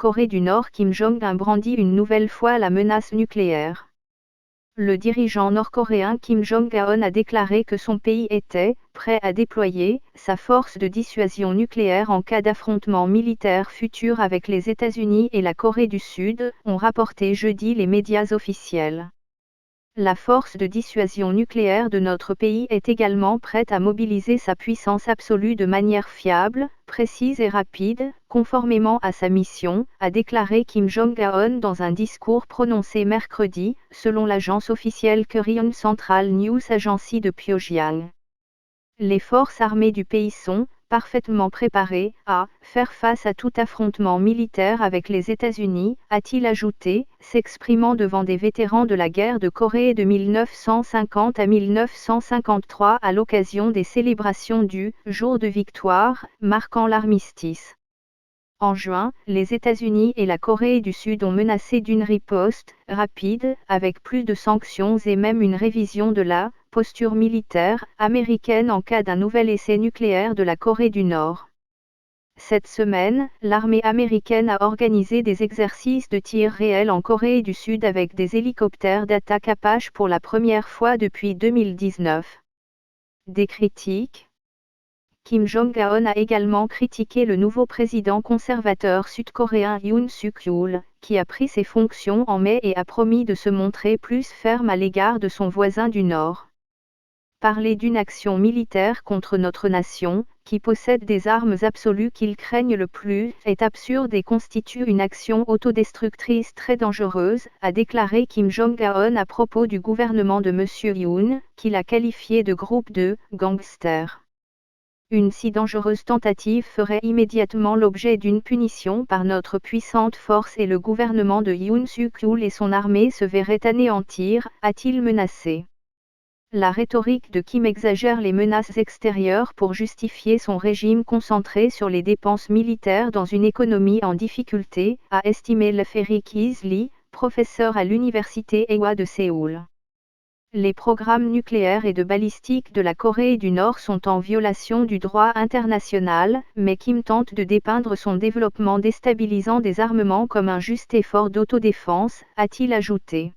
Corée du Nord Kim Jong-un brandit une nouvelle fois la menace nucléaire. Le dirigeant nord-coréen Kim Jong-un a déclaré que son pays était prêt à déployer sa force de dissuasion nucléaire en cas d'affrontement militaire futur avec les États-Unis et la Corée du Sud, ont rapporté jeudi les médias officiels. La force de dissuasion nucléaire de notre pays est également prête à mobiliser sa puissance absolue de manière fiable, précise et rapide, conformément à sa mission, a déclaré Kim Jong-un dans un discours prononcé mercredi, selon l'agence officielle Korean Central News Agency de Pyongyang. Les forces armées du pays sont parfaitement préparées à faire face à tout affrontement militaire avec les États-Unis, a-t-il ajouté, s'exprimant devant des vétérans de la guerre de Corée de 1950 à 1953 à l'occasion des célébrations du Jour de victoire, marquant l'armistice. En juin, les États-Unis et la Corée du Sud ont menacé d'une riposte rapide, avec plus de sanctions et même une révision de la posture militaire américaine en cas d'un nouvel essai nucléaire de la Corée du Nord. Cette semaine, l'armée américaine a organisé des exercices de tir réels en Corée du Sud avec des hélicoptères d'attaque Apache pour la première fois depuis 2019. Des critiques. Kim Jong-un a également critiqué le nouveau président conservateur sud-coréen Yoon Suk-yeol, qui a pris ses fonctions en mai et a promis de se montrer plus ferme à l'égard de son voisin du Nord. Parler d'une action militaire contre notre nation, qui possède des armes absolues qu'ils craignent le plus, est absurde et constitue une action autodestructrice très dangereuse, a déclaré Kim Jong-un à propos du gouvernement de M. Yoon, qu'il a qualifié de groupe de gangsters. Une si dangereuse tentative ferait immédiatement l'objet d'une punition par notre puissante force et le gouvernement de Yoon Suk-yeol et son armée se verraient anéantir, a-t-il menacé. La rhétorique de Kim exagère les menaces extérieures pour justifier son régime concentré sur les dépenses militaires dans une économie en difficulté, a estimé Leferi Lee, professeur à l'université Ewha de Séoul. Les programmes nucléaires et de balistique de la Corée du Nord sont en violation du droit international, mais Kim tente de dépeindre son développement déstabilisant des armements comme un juste effort d'autodéfense, a-t-il ajouté.